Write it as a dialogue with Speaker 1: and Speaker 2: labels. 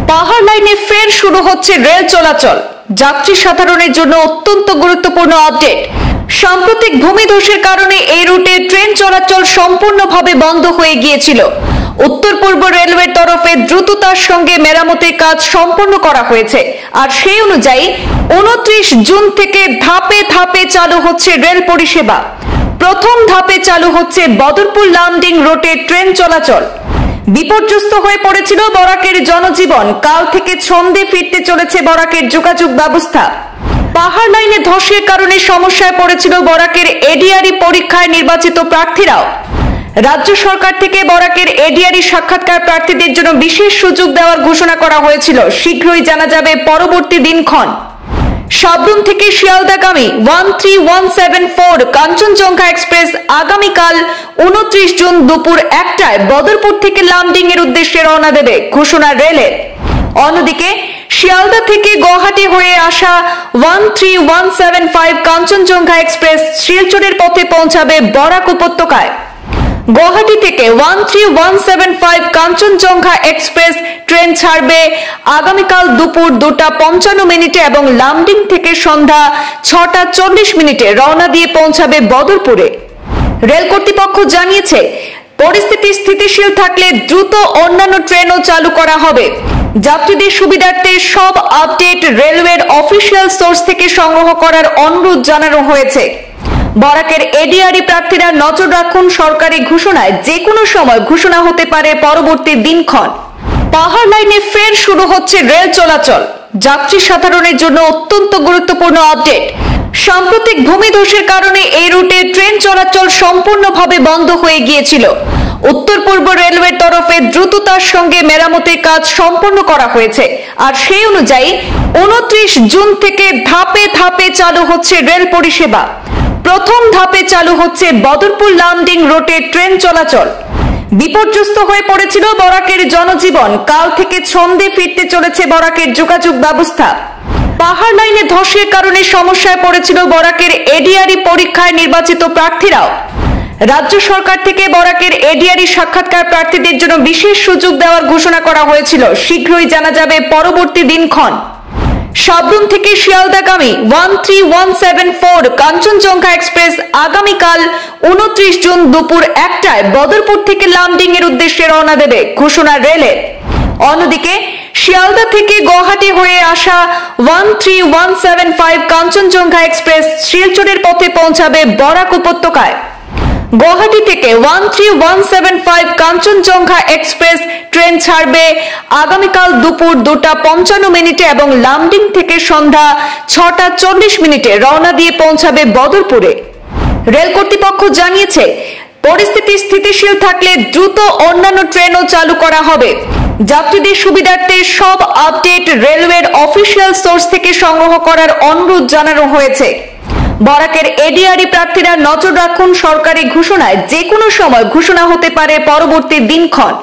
Speaker 1: পাহাড় লাইনে ফের শুরু হচ্ছে রেল চলাচল। যাত্রী সাধারণের জন্য অত্যন্ত গুরুত্বপূর্ণ আপডেট। সাম্প্রতিক ভূমিধসের কারণে এই রুটে ট্রেন চলাচল সম্পূর্ণভাবে বন্ধ হয়ে গিয়েছিল। উত্তর পূর্ব রেলওয়ের তরফে দ্রুততার সঙ্গে মেরামতের কাজ সম্পন্ন করা হয়েছে, আর সেই অনুযায়ী 29 জুন থেকে ধাপে ধাপে চালু হচ্ছে রেল পরিষেবা। প্রথম ধাপে চালু হচ্ছে বদরপুর লামডিং রুটে ট্রেন চলাচল। বিপর্যস্ত হয়ে পড়েছিল বরাকের জনজীবন। কাল থেকে ছন্দে ফিরতে চলেছে বরাকের যোগাযোগ ব্যবস্থা। পাহাড় লাইনে ধসের কারণে সমস্যায় পড়েছিল বরাকের এডিআরই পরীক্ষায় নির্বাচিত প্রার্থীরাও। রাজ্য সরকার থেকে বরাকের এডিআরই সাক্ষাৎকার প্রার্থীদের জন্য বিশেষ সুযোগ দেওয়ার ঘোষণা করা হয়েছিল। শীঘ্রই জানা যাবে পরবর্তী দিনক্ষণ। সাবরুম থেকে শিয়ালদাগামী 13174 কাঞ্চনজঙ্ঘা এক্সপ্রেস আগামীকাল 29 জুন দুপুর 1টায় বদরপুর থেকে লামডিং এর উদ্দেশ্যে রওনা দেবে, ঘোষণা রেলের। অন্যদিকে শিয়ালদা থেকে গুয়াহাটি হয়ে আসা 13175 কাঞ্চনজঙ্ঘা এক্সপ্রেস শিলচরের পথে পৌঁছাবে বরাক উপত্যকায়। গুয়াহাটি থেকে 13175 কাঞ্চনজঙ্ঘা এক্সপ্রেস ট্রেন ছাড়বে আগামীকাল দুপুর 2:55 এবং লামডিং থেকে সন্ধ্যা 6:40 রওনা দিয়ে পৌঁছাবে বদরপুরে। রেল কর্তৃপক্ষ জানিয়েছে, পরিস্থিতি স্থিতিশীল থাকলে দ্রুত অন্যান্য ট্রেনও চালু করা হবে। যাত্রীদের সুবিধার্থে সব আপডেট রেলওয়ের অফিসিয়াল সোর্স থেকে সংগ্রহ করার অনুরোধ জানানো হয়েছে। বরাকের এডিআরই প্রার্থীরা নজর রাখুন, সরকারি ঘোষণায় যে কোনো সময় ঘোষণা হতে পারে পরবর্তী দিনক্ষণ। পাহাড় লাইনে ফের শুরু হচ্ছে রেল চলাচল। যাত্রী সাধারণের জন্য অত্যন্ত গুরুত্বপূর্ণ আপডেট। সাম্প্রতিক ভূমিধসের কারণে এই রুটে ট্রেন চলাচল সম্পূর্ণভাবে বন্ধ হয়ে গিয়েছিল। উত্তর পূর্ব রেলওয়ের তরফে দ্রুততার সঙ্গে মেরামতের কাজ সম্পন্ন করা হয়েছে, আর সেই অনুযায়ী 29 জুন থেকে ধাপে ধাপে চালু হচ্ছে রেল পরিষেবা। প্রথম ধাপে চালু হচ্ছে বদরপুর লামডিং রুটে ট্রেন চলাচল। বিপর্যস্ত হয়ে পড়েছিল বরাকের জনজীবন। কাল থেকে ছন্দে ফিরতে চলেছে বরাকের যোগাযোগ ব্যবস্থা। পাহাড় লাইনে ধসের কারণে সমস্যায় পড়েছিল বরাকের এডিআরই পরীক্ষায় নির্বাচিত প্রার্থীরাও। রাজ্য সরকার থেকে বরাকের এডিআরই সাক্ষাৎকার প্রার্থীদের জন্য বিশেষ সুযোগ দেওয়ার ঘোষণা করা হয়েছিল। শীঘ্রই জানা যাবে পরবর্তী দিনক্ষণ। সাবরুম থেকে শিয়ালদাগামী 13174 কাঞ্চনজঙ্ঘা এক্সপ্রেস আগামীকাল 29 জুন দুপুর 1টায় বদরপুর থেকে লামডিং এর উদ্দেশ্যে রওনা দেবে, ঘোষণা রেলের। অন্যদিকে শিয়ালদা থেকে গুয়াহাটি হয়ে আসা 13175 কাঞ্চনজঙ্ঘা এক্সপ্রেস শিলচরের পথে পৌঁছাবে বরাক উপত্যকায়। গুয়াহাটি থেকে 13175 কাঞ্চনজঙ্ঘা এক্সপ্রেস ট্রেন ছাড়বে আগামীকাল দুপুর 2:55 এবং লামডিং থেকে সন্ধ্যা 6:40 রওনা দিয়ে পৌঁছাবে বদরপুরে। রেল কর্তৃপক্ষ জানিয়েছে, পরিস্থিতি স্থিতিশীল থাকলে দ্রুত অন্যান্য ট্রেনও চালু করা হবে। যাত্রীদের সুবিধার্থে সব আপডেট রেলওয়ের অফিসিয়াল সোর্স থেকে সংগ্রহ করার অনুরোধ জানানো হয়েছে। বরাকের এডিআরই প্রার্থীরা নজর রাখুন, সরকারি ঘোষণায় যে কোনো সময় ঘোষণা হতে পারে পরবর্তী দিনক্ষণ।